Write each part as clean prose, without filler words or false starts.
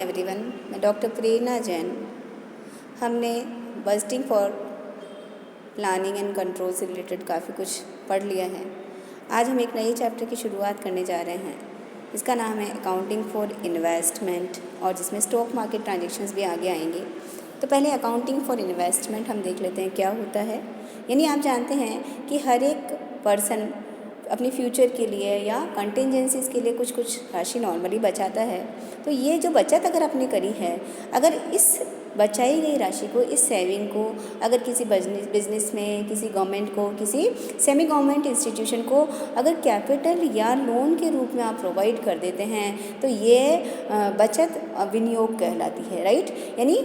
Everyone, मैं doctor प्रेरणा जैन। हमने budgeting for planning and control से रिलेटेड काफ़ी कुछ पढ़ लिया है। आज हम एक नए चैप्टर की शुरुआत करने जा रहे हैं। इसका नाम है अकाउंटिंग फॉर इन्वेस्टमेंट, और जिसमें स्टॉक मार्केट ट्रांजेक्शन्स भी आगे आएंगे। तो पहले अकाउंटिंग फॉर इन्वेस्टमेंट हम देख लेते हैं क्या होता है। यानी आप जानते हैं कि हर एक पर्सन अपने फ्यूचर के लिए या कंटिजेंसीज़ के लिए कुछ कुछ राशि नॉर्मली बचाता है। तो ये जो बचत अगर आपने करी है, अगर इस बचाई गई राशि को, इस सेविंग को अगर किसी बिजनेस में, किसी गवर्नमेंट को, किसी सेमी गवर्नमेंट इंस्टीट्यूशन को अगर कैपिटल या लोन के रूप में आप प्रोवाइड कर देते हैं तो ये बचत विनियोग कहलाती है, राइट। यानी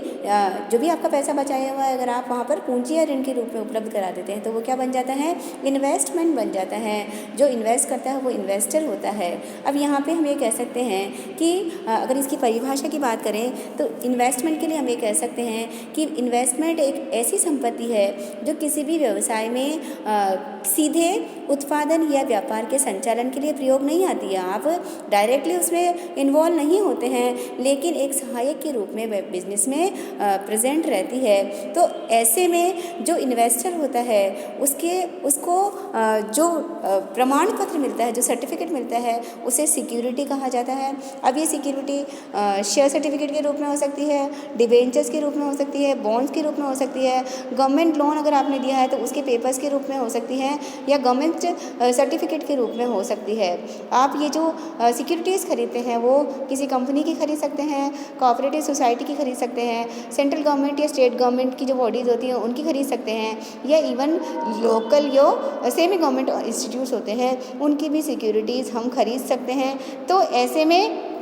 जो भी आपका पैसा बचाया हुआ है, अगर आप वहाँ पर पूंजी या ऋण के रूप में उपलब्ध करा देते हैं तो वो क्या बन जाता है? इन्वेस्टमेंट बन जाता है। जो इन्वेस्ट करता है वो इन्वेस्टर होता है। अब यहाँ पे हम ये कह सकते हैं कि अगर इसकी परिभाषा की बात करें तो इन्वेस्टमेंट के लिए हम ये कह सकते हैं कि इन्वेस्टमेंट एक ऐसी संपत्ति है जो किसी भी व्यवसाय में सीधे उत्पादन या व्यापार के संचालन के लिए प्रयोग नहीं आती है। आप डायरेक्टली उसमें इन्वॉल्व नहीं होते हैं, लेकिन एक सहायक के रूप में बिजनेस में प्रेजेंट रहती है। तो ऐसे में जो इन्वेस्टर होता है उसको जो प्रमाण पत्र मिलता है, जो सर्टिफिकेट मिलता है, उसे सिक्योरिटी कहा जाता है। अब ये सिक्योरिटी शेयर सर्टिफिकेट के रूप में हो सकती है, डिबेंचर्स के रूप में हो सकती है, बॉन्ड्स के रूप में हो सकती है, गवर्नमेंट लोन अगर आपने दिया है तो उसके पेपर्स के रूप में हो सकती है, या गवर्नमेंट सर्टिफिकेट के रूप में हो सकती है। आप ये जो सिक्योरिटीज़ खरीदते हैं वो किसी कंपनी की खरीद सकते हैं, कोऑपरेटिव सोसाइटी की खरीद सकते हैं, सेंट्रल गवर्नमेंट या स्टेट गवर्नमेंट की जो बॉडीज़ होती हैं उनकी खरीद सकते हैं, या इवन लोकल जो सेमी गवर्नमेंट इंस्टीट्यूट्स होते हैं उनकी भी सिक्योरिटीज़ हम खरीद सकते हैं। तो ऐसे में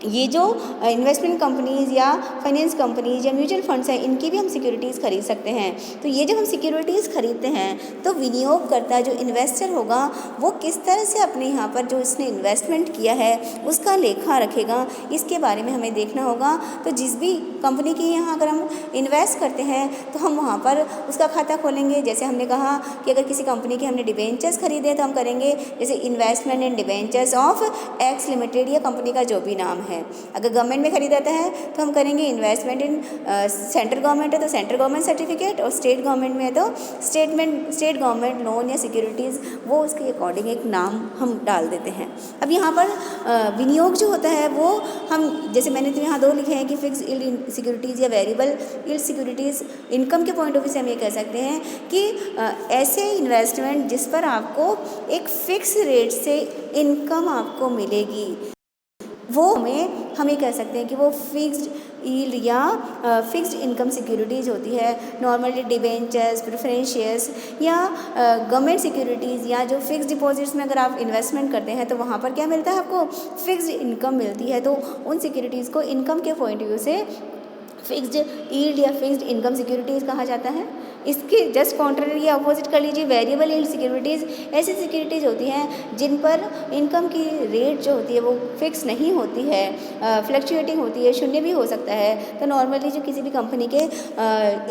ये जो इन्वेस्टमेंट कंपनीज़ या फाइनेंस कंपनीज़ या म्यूचुअल फंड्स हैं, इनकी भी हम सिक्योरिटीज़ खरीद सकते हैं। तो ये जब हम सिक्योरिटीज़ खरीदते हैं तो विनियोगकर्ता जो इन्वेस्टर होगा वो किस तरह से अपने यहाँ पर जो इसने इन्वेस्टमेंट किया है उसका लेखा रखेगा, इसके बारे में हमें देखना होगा। तो जिस भी कंपनी के यहाँ अगर हम इन्वेस्ट करते हैं तो हम वहाँ पर उसका खाता खोलेंगे। जैसे हमने कहा कि अगर किसी कंपनी के हमने डिबेंचर्स खरीदे तो हम करेंगे जैसे investment in debentures of x limited, या कंपनी का जो भी नाम है। अगर गवर्नमेंट में खरीदाता है तो हम करेंगे इन्वेस्टमेंट इन सेंट्रल गवर्नमेंट है तो सेंट्रल गवर्नमेंट सर्टिफिकेट, और स्टेट गवर्नमेंट में है तो स्टेट गवर्नमेंट लोन या सिक्योरिटीज़, वो उसके अकॉर्डिंग एक नाम हम डाल देते हैं। अब यहाँ पर विनियोग जो होता है वो हम, जैसे मैंने तो यहाँ दो लिखे हैं कि फिक्स यील्ड सिक्योरिटीज़ या वेरिएबल यील्ड सिक्योरिटीज़। इनकम के पॉइंट ऑफ व्यू से हम ये कह सकते हैं कि ऐसे इन्वेस्टमेंट जिस पर आपको एक फिक्स रेट से इनकम आपको मिलेगी, वो हम ये कह सकते हैं कि वो फिक्स्ड यील्ड या फिक्स्ड इनकम सिक्योरिटीज़ होती है। नॉर्मली डिबेंचर्स, प्रेफरेंस शेयर्स या गवर्नमेंट सिक्योरिटीज़ या जो फिक्स्ड डिपॉजिट्स में अगर आप इन्वेस्टमेंट करते हैं तो वहाँ पर क्या मिलता है? आपको फिक्स्ड इनकम मिलती है। तो उन सिक्योरिटीज़ को इनकम के पॉइंट ऑफ व्यू से फिक्स्ड यील्ड या फिक्स्ड इनकम सिक्योरिटीज़ कहा जाता है। इसके जस्ट कॉन्ट्ररी या अपोजिट कर लीजिए, वेरिएबल यील्ड सिक्योरिटीज़ ऐसी सिक्योरिटीज़ होती हैं जिन पर इनकम की रेट जो होती है वो फिक्स नहीं होती है, फ्लक्चुएटिंग होती है, शून्य भी हो सकता है। तो नॉर्मली जो किसी भी कंपनी के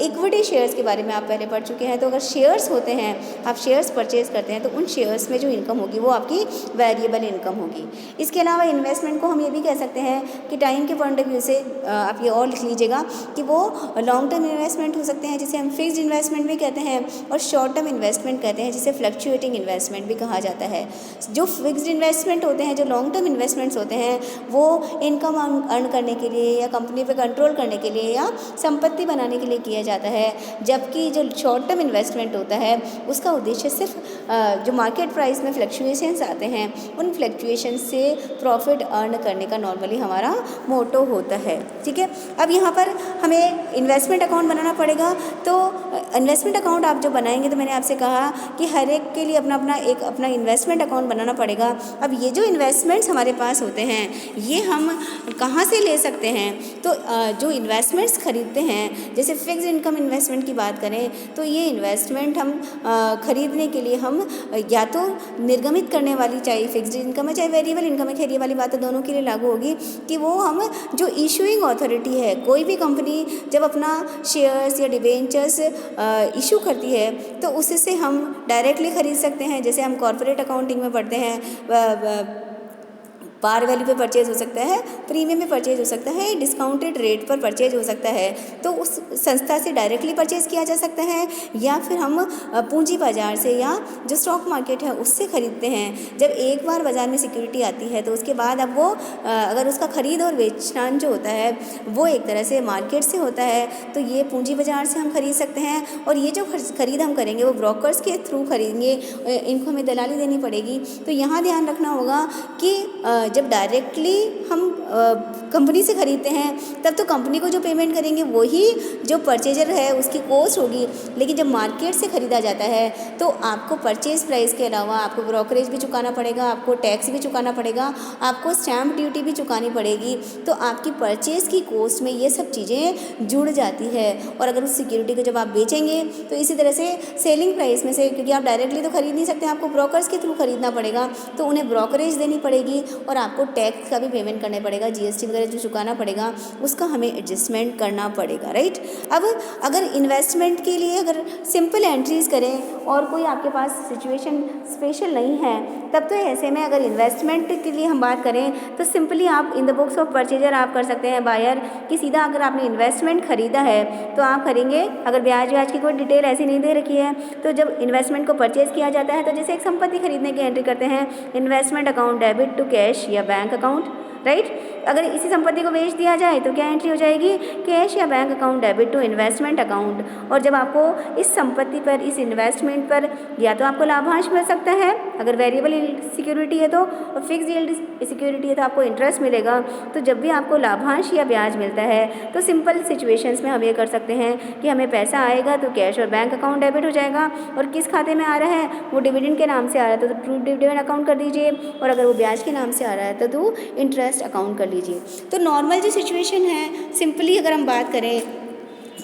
इक्विटी शेयर्स के बारे में आप पहले पढ़ चुके हैं, तो अगर शेयर्स होते हैं, आप शेयर्स परचेज करते हैं तो उन शेयर्स में जो इनकम होगी वो आपकी वेरिएबल इनकम होगी। इसके अलावा इन्वेस्टमेंट को हम ये भी कह सकते हैं कि टाइम के पॉइंट ऑफ व्यू से आप ये और लिख लीजिएगा कि वो लॉन्ग टर्म इन्वेस्टमेंट हो सकते हैं जिसे हम फिक्स्ड इन्वेस्टमेंट भी कहते हैं, और शॉर्ट टर्म इन्वेस्टमेंट कहते हैं जिसे फ्लक्चुएटिंग इन्वेस्टमेंट भी कहा जाता है। जो फिक्स्ड इन्वेस्टमेंट होते हैं, जो लॉन्ग टर्म इन्वेस्टमेंट्स होते हैं, वो इनकम अर्न करने के लिए या कंपनी पे कंट्रोल करने के लिए या संपत्ति बनाने के लिए किया जाता है। जबकि जो शॉर्ट टर्म इन्वेस्टमेंट होता है उसका उद्देश्य सिर्फ जो मार्केट प्राइस में फ्लक्चुएशंस आते हैं उन फ्लक्चुएशन से प्रॉफिट अर्न करने का नॉर्मली हमारा मोटो होता है, ठीक है। अब यहाँ पर हमें इन्वेस्टमेंट अकाउंट बनाना पड़ेगा। तो इन्वेस्टमेंट अकाउंट आप जो बनाएंगे, तो मैंने आपसे कहा कि हर एक के लिए अपना इन्वेस्टमेंट अकाउंट बनाना पड़ेगा। अब ये जो इन्वेस्टमेंट्स हमारे पास होते हैं ये हम कहाँ से ले सकते हैं? तो जो इन्वेस्टमेंट्स खरीदते हैं, जैसे फिक्स इनकम इन्वेस्टमेंट की बात करें तो ये इन्वेस्टमेंट हम खरीदने के लिए हम या तो निर्गमित करने वाली, चाहे फिक्स्ड इनकम है चाहे वेरिएबल इनकम है, खैर ये वाली बात तो दोनों के लिए लागू होगी कि वो हम जो इशूइंग अथॉरिटी है, कोई भी कंपनी जब अपना शेयर्स या डिबेंचर्स इशू करती है तो उससे हम डायरेक्टली ख़रीद सकते हैं। जैसे हम कॉर्पोरेट अकाउंटिंग में पढ़ते हैं पार वैल्यू पे परचेज हो सकता है, प्रीमियम पे परचेज हो सकता है, डिस्काउंटेड रेट पर परचेज हो सकता है। तो उस संस्था से डायरेक्टली परचेज किया जा सकता है या फिर हम पूंजी बाजार से या जो स्टॉक मार्केट है उससे खरीदते हैं। जब एक बार बाज़ार में सिक्योरिटी आती है तो उसके बाद अब वो अगर उसका खरीद और बेचना जो होता है वो एक तरह से मार्केट से होता है, तो ये पूंजी बाजार से हम खरीद सकते हैं। और ये जो खरीद हम करेंगे वो ब्रोकर्स के थ्रू खरीदेंगे, इनको हमें दलाली देनी पड़ेगी। तो यहाँ ध्यान रखना होगा कि जब डायरेक्टली हम कंपनी से खरीदते हैं तब तो कंपनी को जो पेमेंट करेंगे वही जो परचेजर है उसकी कॉस्ट होगी। लेकिन जब मार्केट से ख़रीदा जाता है तो आपको परचेज प्राइस के अलावा आपको ब्रोकरेज भी चुकाना पड़ेगा, आपको टैक्स भी चुकाना पड़ेगा, आपको स्टैम्प ड्यूटी भी चुकानी पड़ेगी। तो आपकी परचेज की कॉस्ट में ये सब चीज़ें जुड़ जाती है। और अगर उस सिक्योरिटी को जब आप बेचेंगे तो इसी तरह से सेलिंग प्राइस में से, क्योंकि आप डायरेक्टली तो खरीद नहीं सकते, आपको ब्रोकर्स के थ्रू खरीदना पड़ेगा, तो उन्हें ब्रोकरेज देनी पड़ेगी और आपको टैक्स का भी पेमेंट करना पड़ेगा, जीएसटी वगैरह जो चुकाना पड़ेगा उसका हमें एडजस्टमेंट करना पड़ेगा, राइट। अब अगर इन्वेस्टमेंट के लिए अगर सिंपल एंट्रीज़ करें और कोई आपके पास सिचुएशन स्पेशल नहीं है तब तो ऐसे में अगर इन्वेस्टमेंट के लिए हम बात करें तो सिंपली आप in the books of purchaser आप कर सकते हैं बायर कि सीधा अगर आपने इन्वेस्टमेंट खरीदा है तो आप करेंगे, अगर ब्याज की कोई डिटेल ऐसी नहीं दे रखी है तो जब इन्वेस्टमेंट को परचेज किया जाता है तो जैसे एक संपत्ति खरीदने की एंट्री करते हैं, investment account debit to cash या बैंक अकाउंट, राइट। अगर इसी संपत्ति को बेच दिया जाए तो क्या एंट्री हो जाएगी, कैश या bank account debit to investment account. और जब आपको इस संपत्ति पर, इस इन्वेस्टमेंट पर या तो आपको लाभांश मिल सकता है अगर वेरिएबल सिक्योरिटी है तो, और फिक्स यील्ड सिक्योरिटी है तो आपको इंटरेस्ट मिलेगा। तो जब भी आपको लाभांश या ब्याज मिलता है तो सिंपल सिचुएशंस में हम ये कर सकते हैं कि हमें पैसा आएगा तो कैश और बैंक अकाउंट डेबिट हो जाएगा, और किस खाते में आ रहा है, वो डिविडेंड के नाम से आ रहा है तो ट्रू डिविडेंड अकाउंट कर दीजिए, और अगर वो ब्याज के नाम से आ रहा है तो इंटरेस्ट अकाउंट कर लीजिए। तो नॉर्मल जो सिचुएशन है सिंपली अगर हम बात करें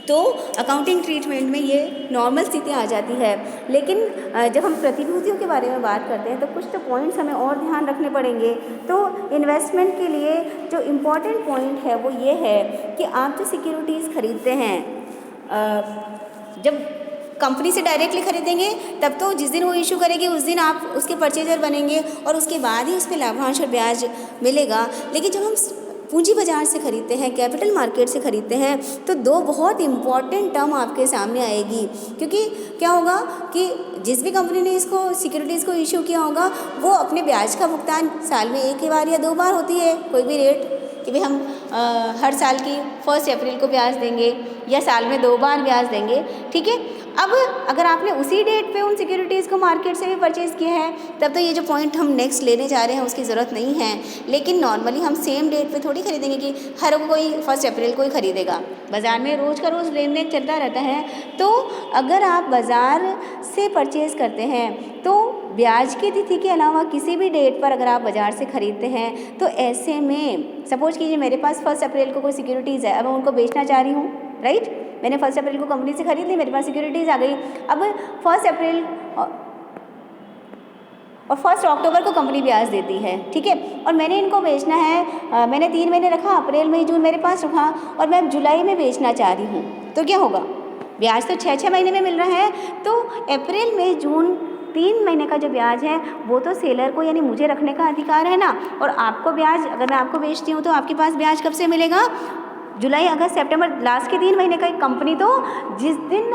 तो अकाउंटिंग ट्रीटमेंट में ये नॉर्मल स्थिति आ जाती है। लेकिन जब हम प्रतिभूतियों के बारे में बात करते हैं तो कुछ तो पॉइंट्स हमें और ध्यान रखने पड़ेंगे। तो इन्वेस्टमेंट के लिए जो इम्पॉर्टेंट पॉइंट है वो ये है कि आप जो सिक्योरिटीज़ खरीदते हैं जब कंपनी से डायरेक्टली खरीदेंगे तब तो जिस दिन वो इशू करेगी उस दिन आप उसके परचेजर बनेंगे और उसके बाद ही उस पर लाभांश और ब्याज मिलेगा। लेकिन जब हम पूंजी बाजार से खरीदते हैं, कैपिटल मार्केट से खरीदते हैं तो दो बहुत इम्पॉर्टेंट टर्म आपके सामने आएगी। क्योंकि क्या होगा कि जिस भी कंपनी ने इसको सिक्योरिटीज़ को इशू किया होगा वो अपने ब्याज का भुगतान साल में एक बार या 2 बार होती है कोई भी रेट कि भाई हम हर साल की 1 अप्रैल को ब्याज देंगे या साल में 2 बार ब्याज देंगे, ठीक है। अब अगर आपने उसी डेट पे उन सिक्योरिटीज़ को मार्केट से भी परचेज़ किया है तब तो ये जो पॉइंट हम नेक्स्ट लेने जा रहे हैं उसकी ज़रूरत नहीं है। लेकिन नॉर्मली हम सेम डेट पे थोड़ी खरीदेंगे कि हर कोई 1 अप्रैल को ही खरीदेगा, बाज़ार में रोज़ का रोज़ लेन देन चलता रहता है। तो अगर आप बाज़ार से परचेज़ करते हैं तो ब्याज की तिथि के अलावा किसी भी डेट पर अगर आप बाज़ार से ख़रीदते हैं तो ऐसे में सपोज कीजिए मेरे पास 1 अप्रैल को कोई सिक्योरिटीज़ है, अब मैं उनको बेचना चाह रही हूँ, राइट। मैंने 1 अप्रैल को कंपनी से खरीद ली, मेरे पास सिक्योरिटीज़ आ गई। अब 1 अप्रैल और 1 अक्टूबर को कंपनी ब्याज देती है, ठीक है। और मैंने इनको बेचना है, मैंने 3 महीने रखा, अप्रैल मई जून मेरे पास रखा और मैं अब जुलाई में बेचना चाह रही हूँ तो क्या होगा, ब्याज तो 6 महीने में मिल रहा है। तो अप्रैल मई जून 3 महीने का जो ब्याज है वो तो सेलर को यानी मुझे रखने का अधिकार है ना। और आपको ब्याज, अगर मैं आपको बेचती हूँ तो आपके पास ब्याज कब से मिलेगा, जुलाई अगस्त सितंबर लास्ट के 3 महीने का। कंपनी तो जिस दिन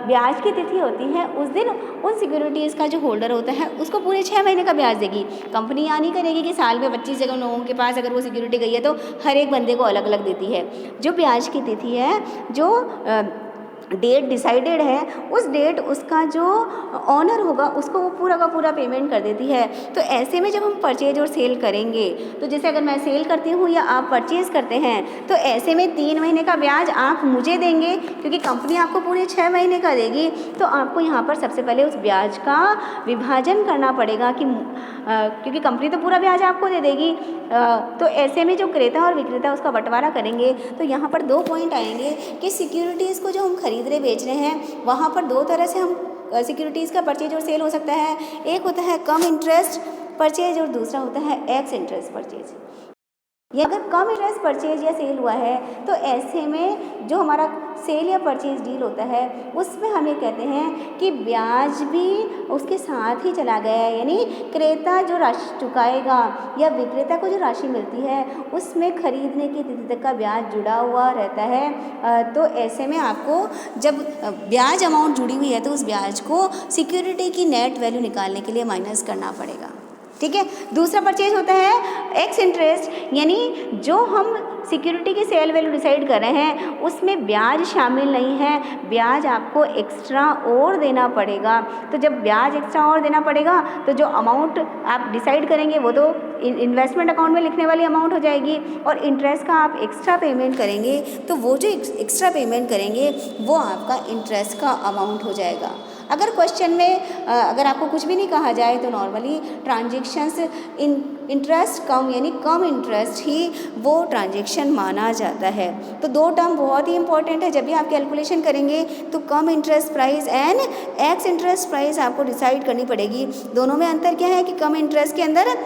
ब्याज की तिथि होती है उस दिन उन सिक्योरिटीज़ का जो होल्डर होता है उसको पूरे 6 महीने का ब्याज देगी। कंपनी यहाँ नहीं करेगी कि साल में 25 जगह लोगों के पास अगर वो सिक्योरिटी गई है तो हर एक बंदे को अलग अलग देती है। जो ब्याज की तिथि है, जो डेट डिसाइडेड है, उस डेट उसका जो ऑनर होगा उसको वो पूरा का पूरा पेमेंट कर देती है। तो ऐसे में जब हम परचेज और सेल करेंगे तो जैसे अगर मैं सेल करती हूँ या आप परचेज़ करते हैं तो ऐसे में 3 महीने का ब्याज आप मुझे देंगे क्योंकि कंपनी आपको पूरे 6 महीने का देगी। तो आपको यहाँ पर सबसे पहले उस ब्याज का विभाजन करना पड़ेगा कि क्योंकि कंपनी तो पूरा ब्याज आपको दे देगी। तो ऐसे में जो क्रेता और विक्रेता उसका बंटवारा करेंगे। तो यहाँ पर 2 पॉइंट आएंगे कि सिक्योरिटीज़ को जो हम खरीद रहे बेच रहे हैं वहाँ पर 2 तरह से हम सिक्योरिटीज़ का परचेज और सेल हो सकता है। एक होता है कम इंटरेस्ट परचेज और दूसरा होता है एक्स इंटरेस्ट परचेज। या अगर कम इंटरेस्ट परचेज या सेल हुआ है तो ऐसे में जो हमारा सेल या परचेज डील होता है उसमें हम ये कहते हैं कि ब्याज भी उसके साथ ही चला गया है, यानी क्रेता जो राशि चुकाएगा या विक्रेता को जो राशि मिलती है उसमें खरीदने की तिथि तक का ब्याज जुड़ा हुआ रहता है। तो ऐसे में आपको जब ब्याज अमाउंट जुड़ी हुई है तो उस ब्याज को सिक्योरिटी की नेट वैल्यू निकालने के लिए माइनस करना पड़ेगा। ठीक है। दूसरा परचेज होता है एक्स इंटरेस्ट, यानी जो हम सिक्योरिटी की सेल वैल्यू डिसाइड कर रहे हैं उसमें ब्याज शामिल नहीं है, ब्याज आपको एक्स्ट्रा और देना पड़ेगा। तो जब ब्याज एक्स्ट्रा और देना पड़ेगा तो जो अमाउंट आप डिसाइड करेंगे वो तो इन्वेस्टमेंट अकाउंट में लिखने वाली अमाउंट हो जाएगी, और इंटरेस्ट का आप एक्स्ट्रा पेमेंट करेंगे तो वो जो एक्स्ट्रा पेमेंट करेंगे वो आपका इंटरेस्ट का अमाउंट हो जाएगा। अगर क्वेश्चन में अगर आपको कुछ भी नहीं कहा जाए तो नॉर्मली ट्रांजेक्शन्स इंटरेस्ट कम यानी कम इंटरेस्ट ही वो ट्रांजेक्शन माना जाता है। तो दो टर्म बहुत ही इंपॉर्टेंट है, जब भी आप कैलकुलेशन करेंगे तो cum interest price and ex interest price आपको डिसाइड करनी पड़ेगी। दोनों में अंतर क्या है कि कम इंटरेस्ट के अंदर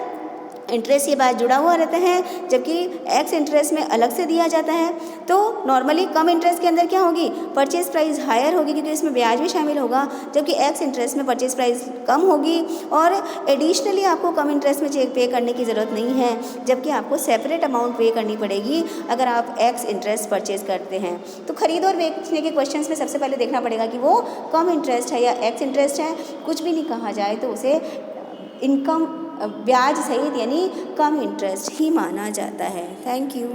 इंटरेस्ट के बाद जुड़ा हुआ रहता है, जबकि एक्स इंटरेस्ट में अलग से दिया जाता है। तो नॉर्मली कम इंटरेस्ट के अंदर क्या होगी, परचेज प्राइस हायर होगी क्योंकि इसमें ब्याज भी शामिल होगा, जबकि एक्स इंटरेस्ट में परचेज प्राइस कम होगी और एडिशनली आपको कम इंटरेस्ट में चेक पे करने की ज़रूरत नहीं है, जबकि आपको सेपरेट अमाउंट पे करनी पड़ेगी अगर आप एक्स इंटरेस्ट परचेज करते हैं। तो खरीद और बेचने के क्वेश्चन में सबसे पहले देखना पड़ेगा कि वो कम इंटरेस्ट है या एक्स इंटरेस्ट है। कुछ भी नहीं कहा जाए तो उसे इनकम ब्याज सहित यानी कम इंटरेस्ट ही माना जाता है। Thank you.